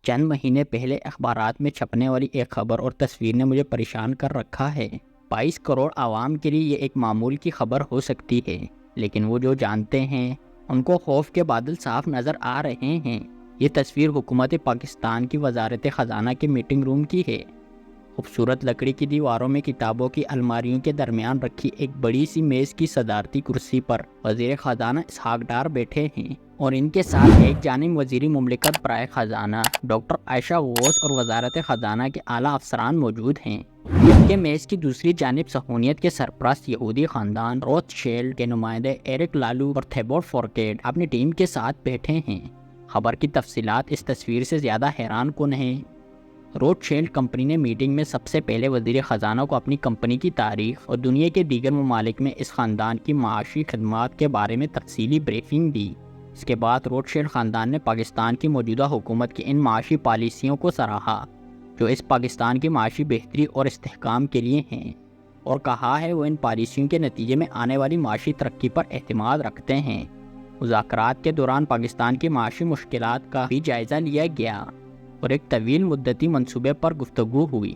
چند مہینے پہلے اخبارات میں چھپنے والی ایک خبر اور تصویر نے مجھے پریشان کر رکھا ہے۔ 22 کروڑ عوام کے لیے یہ ایک معمول کی خبر ہو سکتی ہے، لیکن وہ جو جانتے ہیں ان کو خوف کے بادل صاف نظر آ رہے ہیں۔ یہ تصویر حکومت پاکستان کی وزارت خزانہ کے میٹنگ روم کی ہے۔ خوبصورت لکڑی کی دیواروں میں کتابوں کی الماریوں کے درمیان رکھی ایک بڑی سی میز کی صدارتی کرسی پر وزیر خزانہ اسحاق ڈار بیٹھے ہیں، اور ان کے ساتھ ایک جانب وزیر مملکت برائے خزانہ ڈاکٹر عائشہ غوث اور وزارت خزانہ کے اعلیٰ افسران موجود ہیں، جبکہ میز کی دوسری جانب صہیونیت کے سرپرست یہودی خاندان روتھ شیلڈ کے نمائندے ایرک لالو اور تھیبور فورکیٹ اپنی ٹیم کے ساتھ بیٹھے ہیں۔ خبر کی تفصیلات اس تصویر سے زیادہ حیران کن ہیں۔ روتھ شیلڈ کمپنی نے میٹنگ میں سب سے پہلے وزیر خزانہ کو اپنی کمپنی کی تاریخ اور دنیا کے دیگر ممالک میں اس خاندان کی معاشی خدمات کے بارے میں تفصیلی بریفنگ دی۔ اس کے بعد روتھ شیلڈ خاندان نے پاکستان کی موجودہ حکومت کی ان معاشی پالیسیوں کو سراہا جو اس پاکستان کی معاشی بہتری اور استحکام کے لیے ہیں، اور کہا ہے وہ ان پالیسیوں کے نتیجے میں آنے والی معاشی ترقی پر اعتماد رکھتے ہیں۔ مذاکرات کے دوران پاکستان کی معاشی مشکلات کا بھی جائزہ لیا گیا اور ایک طویل مدتی منصوبے پر گفتگو ہوئی،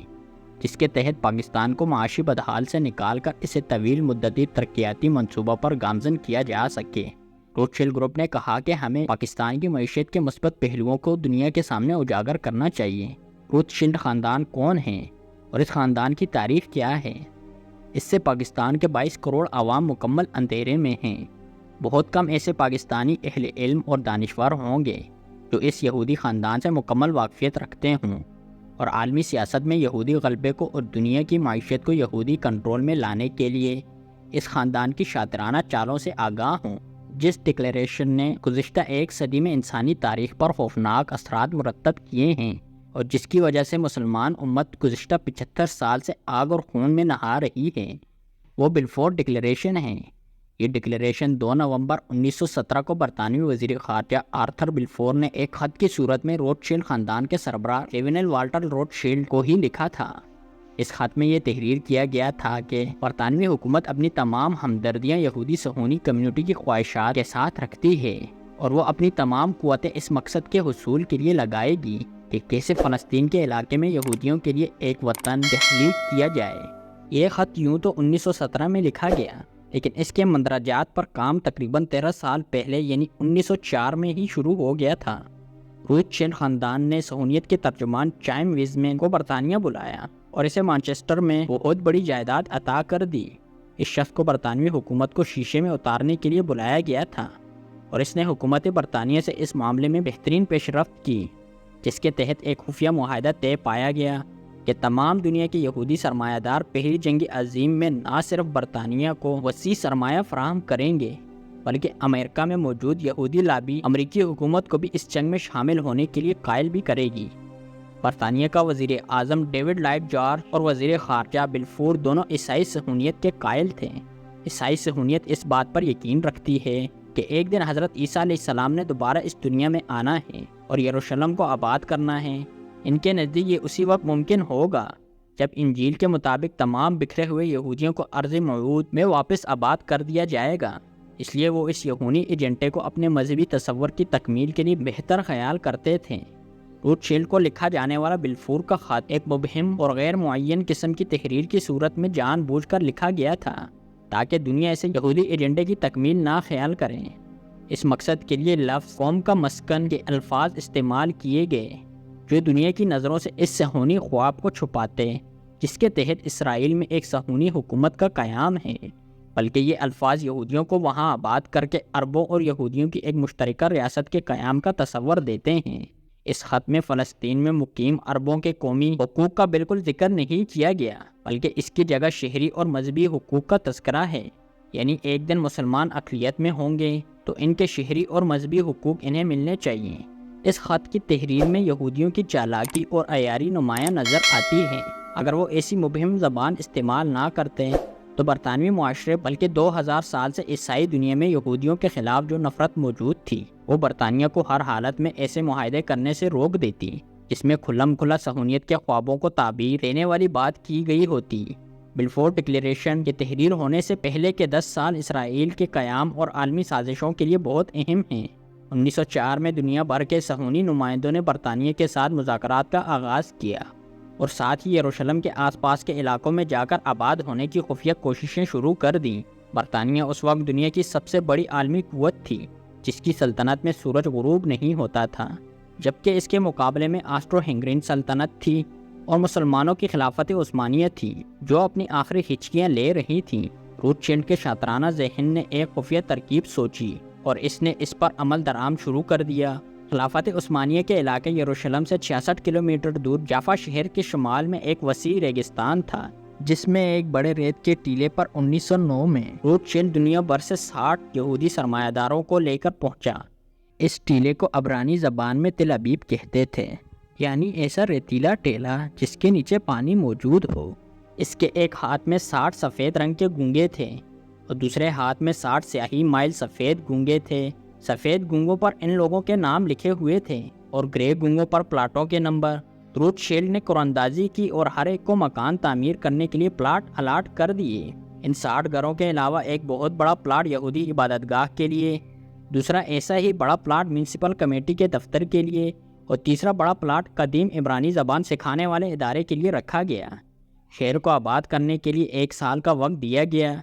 جس کے تحت پاکستان کو معاشی بدحال سے نکال کر اسے طویل مدتی ترقیاتی منصوبہ پر گامزن کیا جا سکے۔ روتھ شیلڈ گروپ نے کہا کہ ہمیں پاکستان کی معیشت کے مثبت پہلوؤں کو دنیا کے سامنے اجاگر کرنا چاہیے۔ روتھ شیلڈ خاندان کون ہیں اور اس خاندان کی تاریخ کیا ہے؟ اس سے پاکستان کے 22 کروڑ عوام مکمل اندھیرے میں ہیں۔ بہت کم ایسے پاکستانی اہل علم اور دانشور ہوں گے جو اس یہودی خاندان سے مکمل واقفیت رکھتے ہوں اور عالمی سیاست میں یہودی غلبے کو اور دنیا کی معیشت کو یہودی کنٹرول میں لانے کے لیے اس خاندان کی شاطرانہ چالوں سے آگاہ ہوں، جس ڈکلیریشن نے گزشتہ ایک صدی میں انسانی تاریخ پر خوفناک اثرات مرتب کیے ہیں اور جس کی وجہ سے مسلمان امت گزشتہ 75 سال سے آگ اور خون میں نہا رہی ہے، وہ بلفور ڈکلیریشن ہے۔ یہ ڈکلیریشن 2 نومبر 1917 کو برطانوی وزیر خارجہ آرتھر بلفور نے ایک خط کی صورت میں روتھ شیلڈ خاندان کے سربراہ لیونل والٹر روتھ شیلڈ کو ہی لکھا تھا۔ اس خط میں یہ تحریر کیا گیا تھا کہ برطانوی حکومت اپنی تمام ہمدردیاں یہودی صہیونی کمیونٹی کی خواہشات کے ساتھ رکھتی ہے اور وہ اپنی تمام قوتیں اس مقصد کے حصول کے لیے لگائے گی کہ کیسے فلسطین کے علاقے میں یہودیوں کے لیے ایک وطن تخلیق کیا جائے۔ یہ خط یوں تو 1917 میں لکھا گیا، لیکن اس کے مندرجات پر کام تقریباً 13 سال پہلے یعنی 1904 میں ہی شروع ہو گیا تھا۔ روتھ شیلڈ خاندان نے صہیونیت کے ترجمان چائم ویزمین کو برطانیہ بلایا اور اسے مانچسٹر میں بہت بڑی جائیداد عطا کر دی۔ اس شخص کو برطانوی حکومت کو شیشے میں اتارنے کے لیے بلایا گیا تھا اور اس نے حکومت برطانیہ سے اس معاملے میں بہترین پیش رفت کی، جس کے تحت ایک خفیہ معاہدہ طے پایا گیا کہ تمام دنیا کے یہودی سرمایہ دار پہلی جنگ عظیم میں نہ صرف برطانیہ کو وسیع سرمایہ فراہم کریں گے بلکہ امریکہ میں موجود یہودی لابی امریکی حکومت کو بھی اس جنگ میں شامل ہونے کے لیے قائل بھی کرے گی۔ برطانیہ کا وزیر اعظم ڈیوڈ لائڈ جارج اور وزیر خارجہ بلفور دونوں عیسائی صہیونیت کے قائل تھے۔ عیسائی صہیونیت اس بات پر یقین رکھتی ہے کہ ایک دن حضرت عیسیٰ علیہ السلام نے دوبارہ اس دنیا میں آنا ہے اور یروشلم کو آباد کرنا ہے۔ ان کے نزدیک یہ اسی وقت ممکن ہوگا جب انجیل کے مطابق تمام بکھرے ہوئے یہودیوں کو ارض موعود میں واپس آباد کر دیا جائے گا۔ اس لیے وہ اس یہودی ایجنڈے کو اپنے مذہبی تصور کی تکمیل کے لیے بہتر خیال کرتے تھے۔ روتھ شیلڈ کو لکھا جانے والا بلفور کا خط ایک مبہم اور غیر معین قسم کی تحریر کی صورت میں جان بوجھ کر لکھا گیا تھا تاکہ دنیا ایسے یہودی ایجنڈے کی تکمیل نہ خیال کریں۔ اس مقصد کے لیے لفظ قوم کا مسکن کے الفاظ استعمال کیے گئے جو دنیا کی نظروں سے اس صہیونی خواب کو چھپاتے جس کے تحت اسرائیل میں ایک صہیونی حکومت کا قیام ہے، بلکہ یہ الفاظ یہودیوں کو وہاں آباد کر کے عربوں اور یہودیوں کی ایک مشترکہ ریاست کے قیام کا تصور دیتے ہیں۔ اس خط میں فلسطین میں مقیم عربوں کے قومی حقوق کا بالکل ذکر نہیں کیا گیا، بلکہ اس کی جگہ شہری اور مذہبی حقوق کا تذکرہ ہے، یعنی ایک دن مسلمان اقلیت میں ہوں گے تو ان کے شہری اور مذہبی حقوق انہیں ملنے چاہیے۔ اس خط کی تحریر میں یہودیوں کی چالاکی اور عیاری نمایاں نظر آتی ہے۔ اگر وہ ایسی مبہم زبان استعمال نہ کرتے تو برطانوی معاشرے بلکہ 2000 سال سے عیسائی دنیا میں یہودیوں کے خلاف جو نفرت موجود تھی وہ برطانیہ کو ہر حالت میں ایسے معاہدے کرنے سے روک دیتی جس میں کھلم کھلا صہیونیت کے خوابوں کو تعبیر دینے والی بات کی گئی ہوتی۔ بلفور ڈکلیریشن کے تحریر ہونے سے پہلے کے 10 سال اسرائیل کے قیام اور عالمی سازشوں کے لیے بہت اہم ہیں۔ 1904 میں دنیا بھر کے صہیونی نمائندوں نے برطانیہ کے ساتھ مذاکرات کا آغاز کیا اور ساتھ ہی یروشلم کے آس پاس کے علاقوں میں جا کر آباد ہونے کی خفیہ کوششیں شروع کر دیں۔ برطانیہ اس وقت دنیا کی سب سے بڑی عالمی قوت تھی، جس کی سلطنت میں سورج غروب نہیں ہوتا تھا، جبکہ اس کے مقابلے میں آسٹرو ہنگرین سلطنت تھی اور مسلمانوں کی خلافت عثمانیہ تھی جو اپنی آخری ہچکیاں لے رہی تھیں۔ روتشیلڈ کے شاطرانہ ذہن نے ایک خفیہ ترکیب سوچی اور اس نے اس پر عمل درآمد شروع کر دیا۔ خلافت عثمانیہ کے علاقے یروشلم سے 66 کلومیٹر دور جافا شہر کے شمال میں ایک وسیع ریگستان تھا، جس میں ایک بڑے ریت کے ٹیلے پر 1909 میں روتشیلڈ دنیا بھر سے 60 یہودی سرمایہ داروں کو لے کر پہنچا۔ اس ٹیلے کو عبرانی زبان میں تل ابیب کہتے تھے، یعنی ایسا ریتیلا ٹیلا جس کے نیچے پانی موجود ہو۔ اس کے ایک ہاتھ میں 60 سفید رنگ کے گونگے تھے اور دوسرے ہاتھ میں 60 سیاہی مائل سفید گونگے تھے۔ سفید گونگوں پر ان لوگوں کے نام لکھے ہوئے تھے اور گرے گونگوں پر پلاٹوں کے نمبر۔ روتشیلڈ نے قراندازی کی اور ہر ایک کو مکان تعمیر کرنے کے لیے پلاٹ الاٹ کر دیے۔ ان 60 گھروں کے علاوہ ایک بہت بڑا پلاٹ یہودی عبادت گاہ کے لیے، دوسرا ایسا ہی بڑا پلاٹ میونسپل کمیٹی کے دفتر کے لیے اور تیسرا بڑا پلاٹ قدیم عبرانی زبان سکھانے والے ادارے کے لیے رکھا گیا۔ شہر کو آباد کرنے کے لیے 1 سال کا وقت دیا گیا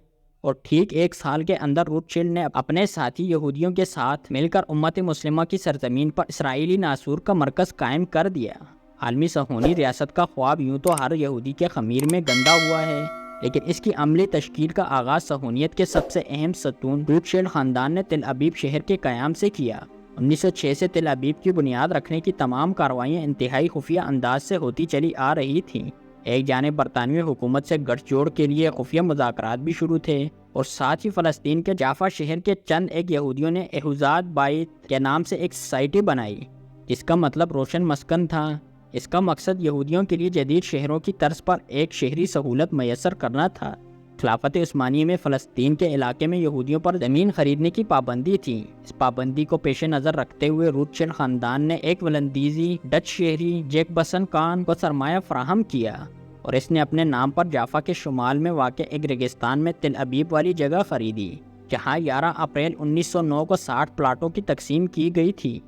اور ٹھیک 1 سال کے اندر روتشیلڈ نے اپنے ساتھی یہودیوں کے ساتھ مل کر امت مسلمہ کی سرزمین پر اسرائیلی ناسور کا مرکز قائم کر دیا۔ عالمی صہیونی ریاست کا خواب یوں تو ہر یہودی کے خمیر میں گندا ہوا ہے، لیکن اس کی عملی تشکیل کا آغاز صہیونیت کے سب سے اہم ستون روتشیلڈ خاندان نے تل ابیب شہر کے قیام سے کیا۔ 1906 سے تل ابیب کی بنیاد رکھنے کی تمام کارروائیاں انتہائی خفیہ انداز سے ہوتی چلی آ رہی تھیں۔ ایک جانب برطانوی حکومت سے گٹھ جوڑ کے لیے خفیہ مذاکرات بھی شروع تھے اور ساتھ ہی فلسطین کے جافا شہر کے چند ایک یہودیوں نے احوزات بائت کے نام سے ایک سوسائٹی بنائی، جس کا مطلب روشن مسکن تھا۔ اس کا مقصد یہودیوں کے لیے جدید شہروں کی طرز پر ایک شہری سہولت میسر کرنا تھا۔ خلافت عثمانیہ میں فلسطین کے علاقے میں یہودیوں پر زمین خریدنے کی پابندی تھی۔ اس پابندی کو پیش نظر رکھتے ہوئے روتشیلڈ خاندان نے ایک ولندیزی ڈچ شہری جیکبسن کان کو سرمایہ فراہم کیا اور اس نے اپنے نام پر جافا کے شمال میں واقع ایک ریگستان میں تل ابیب والی جگہ خریدی، جہاں 11 اپریل 1909 کو 60 پلاٹوں کی تقسیم کی گئی تھی۔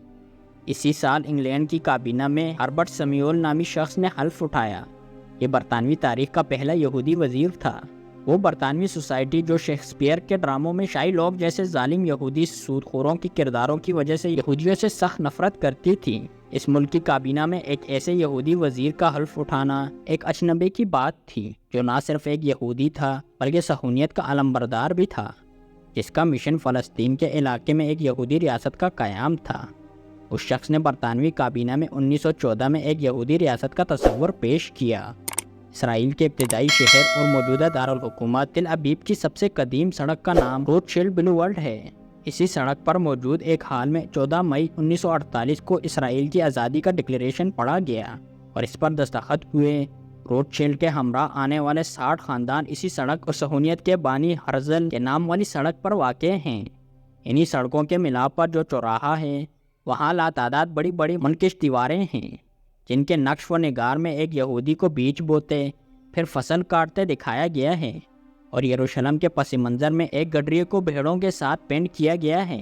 اسی سال انگلینڈ کی کابینہ میں ہربرٹ سمیول نامی شخص نے حلف اٹھایا۔ یہ برطانوی تاریخ کا پہلا یہودی وزیر تھا۔ وہ برطانوی سوسائٹی جو شیکسپیئر کے ڈراموں میں شاہی لوگ جیسے ظالم یہودی سود خوروں کی کرداروں کی وجہ سے یہودیوں سے سخت نفرت کرتی تھی، اس ملک کی کابینہ میں ایک ایسے یہودی وزیر کا حلف اٹھانا ایک اجنبی کی بات تھی، جو نہ صرف ایک یہودی تھا بلکہ صہیونیت کا علمبردار بھی تھا، جس کا مشن فلسطین کے علاقے میں ایک یہودی ریاست کا قیام تھا۔ اس شخص نے برطانوی کابینہ میں 1914 میں ایک یہودی ریاست کا تصور پیش کیا۔ اسرائیل کے ابتدائی شہر اور موجودہ دارالحکومت تل ابیب کی سب سے قدیم سڑک کا نام روتشیلڈ بلوورڈ ہے۔ اسی سڑک پر موجود ایک ہال میں 14 مئی 1948 کو اسرائیل کی آزادی کا ڈکلیریشن پڑھا گیا اور اس پر دستخط ہوئے۔ روتشیلڈ کے ہمراہ آنے والے 60 خاندان اسی سڑک اور صہیونیت کے بانی ہرزل کے نام والی سڑک پر واقع ہیں۔ انہی سڑکوں کے ملاپ پر جو چوراہا ہے، وہاں لاتعداد بڑی بڑی منقش دیواریں ہیں، جن کے نقش و نگار میں ایک یہودی کو بیج بوتے پھر فصل کاٹتے دکھایا گیا ہے، اور یروشلم کے پس منظر میں ایک گڈریے کو بھیڑوں کے ساتھ پینٹ کیا گیا ہے،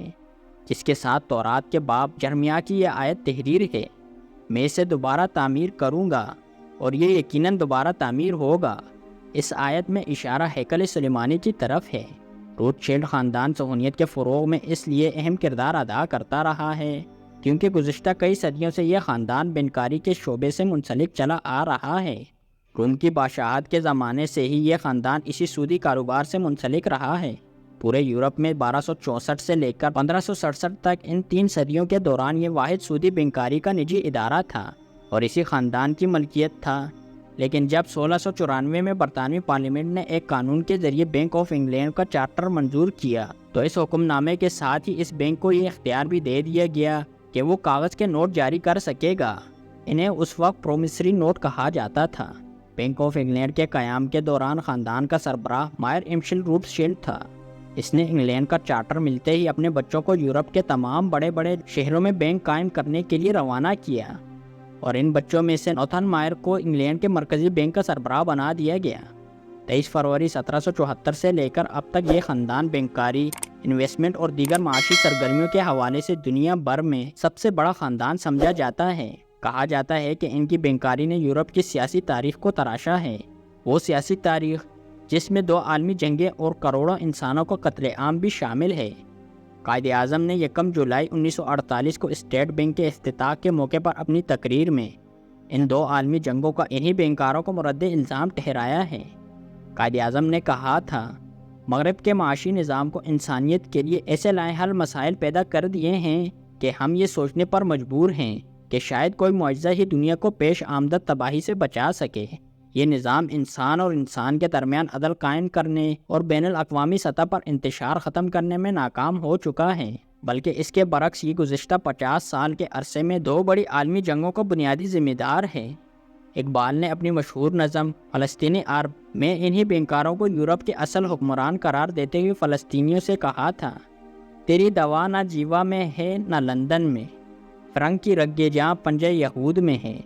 جس کے ساتھ تورات کے باب جرمیہ کی یہ آیت تحریر ہے: میں اسے دوبارہ تعمیر کروں گا اور یہ یقیناً دوبارہ تعمیر ہوگا۔ اس آیت میں اشارہ ہیکل سلیمانی کی طرف ہے۔ روتشیلڈ خاندان صہیونیت کے فروغ میں اس لیے اہم کردار ادا کرتا رہا ہے کیونکہ گزشتہ کئی صدیوں سے یہ خاندان بینکاری کے شعبے سے منسلک چلا آ رہا ہے۔ روم کی بادشاہت کے زمانے سے ہی یہ خاندان اسی سودی کاروبار سے منسلک رہا ہے۔ پورے یورپ میں 1264 سے لے کر 1567 تک ان 3 صدیوں کے دوران یہ واحد سودی بینکاری کا نجی ادارہ تھا اور اسی خاندان کی ملکیت تھا۔ لیکن جب 1694 میں برطانوی پارلیمنٹ نے ایک قانون کے ذریعے بینک آف انگلینڈ کا چارٹر منظور کیا تو اس حکم نامے کے ساتھ ہی اس بینک کو یہ اختیار بھی دے دیا گیا کہ وہ کاغذ کے نوٹ جاری کر سکے گا۔ انہیں اس وقت پرومیسری نوٹ کہا جاتا تھا۔ بینک آف انگلینڈ کے قیام کے دوران خاندان کا سربراہ مائر ایمشل روتشیلڈ تھا۔ اس نے انگلینڈ کا چارٹر ملتے ہی اپنے بچوں کو یورپ کے تمام بڑے بڑے شہروں میں بینک قائم کرنے کے لیے روانہ کیا، اور ان بچوں میں سے نوتھن مائر کو انگلینڈ کے مرکزی بینک کا سربراہ بنا دیا گیا۔ 23 فروری 1774 سے لے کر اب تک یہ خاندان بینکاری، انویسٹمنٹ اور دیگر معاشی سرگرمیوں کے حوالے سے دنیا بھر میں سب سے بڑا خاندان سمجھا جاتا ہے۔ کہا جاتا ہے کہ ان کی بینکاری نے یورپ کی سیاسی تاریخ کو تراشا ہے، وہ سیاسی تاریخ جس میں 2 عالمی جنگیں اور کروڑوں انسانوں کا قتل عام بھی شامل ہے۔ قائد اعظم نے 1 جولائی 1948 کو اسٹیٹ بینک کے افتتاح کے موقع پر اپنی تقریر میں ان 2 عالمی جنگوں کا انہی بینکاروں کو مورد الزام ٹھہرایا ہے۔ قائد اعظم نے کہا تھا، مغرب کے معاشی نظام کو انسانیت کے لیے ایسے لاحال مسائل پیدا کر دیے ہیں کہ ہم یہ سوچنے پر مجبور ہیں کہ شاید کوئی معجزہ ہی دنیا کو پیش آمدہ تباہی سے بچا سکے۔ یہ نظام انسان اور انسان کے درمیان عدل قائم کرنے اور بین الاقوامی سطح پر انتشار ختم کرنے میں ناکام ہو چکا ہے، بلکہ اس کے برعکس یہ گزشتہ 50 سال کے عرصے میں 2 بڑی عالمی جنگوں کا بنیادی ذمہ دار ہے۔ اقبال نے اپنی مشہور نظم فلسطینی عرب میں انہی بینکاروں کو یورپ کے اصل حکمران قرار دیتے ہوئے فلسطینیوں سے کہا تھا، تیری دوا نہ جیوا میں ہے نہ لندن میں، فرنگ کی رگے جاں پنجے یہود میں ہے۔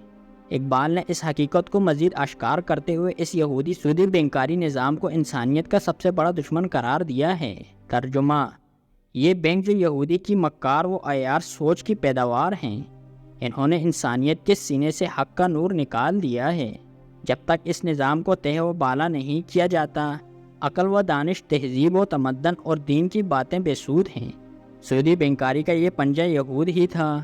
اقبال نے اس حقیقت کو مزید اشکار کرتے ہوئے اس یہودی سودی بینکاری نظام کو انسانیت کا سب سے بڑا دشمن قرار دیا ہے۔ ترجمہ: یہ بینک جو یہودی کی مکار و عیار سوچ کی پیداوار ہیں، انہوں نے انسانیت کے سینے سے حق کا نور نکال دیا ہے۔ جب تک اس نظام کو تہ و بالا نہیں کیا جاتا، عقل و دانش، تہذیب و تمدن اور دین کی باتیں بے سود ہیں۔ سعودی بینکاری کا یہ پنجہ یہود ہی تھا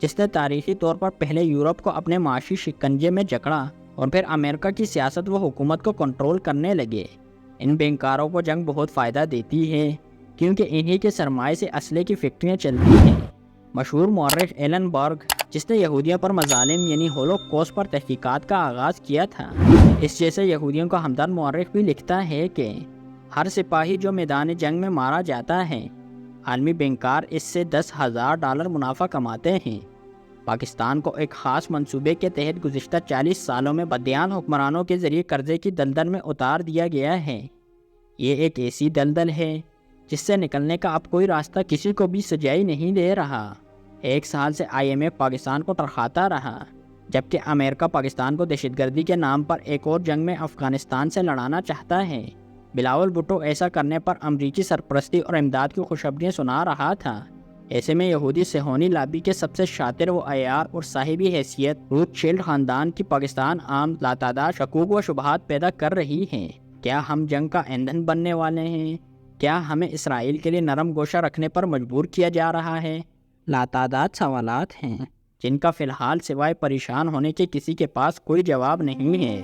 جس نے تاریخی طور پر پہلے یورپ کو اپنے معاشی شکنجے میں جکڑا اور پھر امریکہ کی سیاست و حکومت کو کنٹرول کرنے لگے۔ ان بینکاروں کو جنگ بہت فائدہ دیتی ہے کیونکہ انہی کے سرمائے سے اسلحے کی فیکٹریاں چلتی ہیں۔ مشہور مورخ ایلن برگ، جس نے یہودیوں پر مظالم یعنی ہولوکوسٹ پر تحقیقات کا آغاز کیا تھا، اس جیسے یہودیوں کا ہمدرد مورخ بھی لکھتا ہے کہ ہر سپاہی جو میدان جنگ میں مارا جاتا ہے، عالمی بینکار اس سے $10,000 منافع کماتے ہیں۔ پاکستان کو ایک خاص منصوبے کے تحت گزشتہ 40 سالوں میں بدیان حکمرانوں کے ذریعے قرضے کی دلدل میں اتار دیا گیا ہے۔ یہ ایک ایسی دلدل ہے جس سے نکلنے کا اب کوئی راستہ کسی کو بھی سجائی نہیں دے رہا۔ 1 سال سے IMF پاکستان کو ترخاتا رہا، جبکہ امریکہ پاکستان کو دہشت گردی کے نام پر ایک اور جنگ میں افغانستان سے لڑانا چاہتا ہے۔ بلاول بھٹو ایسا کرنے پر امریکی سرپرستی اور امداد کی خوشخبریاں سنا رہا تھا۔ ایسے میں یہودی صہیونی لابی کے سب سے شاطر و عیار اور صاحبی حیثیت روتھ شیلڈ خاندان کی پاکستان عام لاتعداد شکوک و شبہات پیدا کر رہی ہے۔ کیا ہم جنگ کا ایندھن بننے والے ہیں؟ کیا ہمیں اسرائیل کے لیے نرم گوشہ رکھنے پر مجبور کیا جا رہا ہے؟ لاتعداد سوالات ہیں جن کا فی الحال سوائے پریشان ہونے کے کسی کے پاس کوئی جواب نہیں ہے۔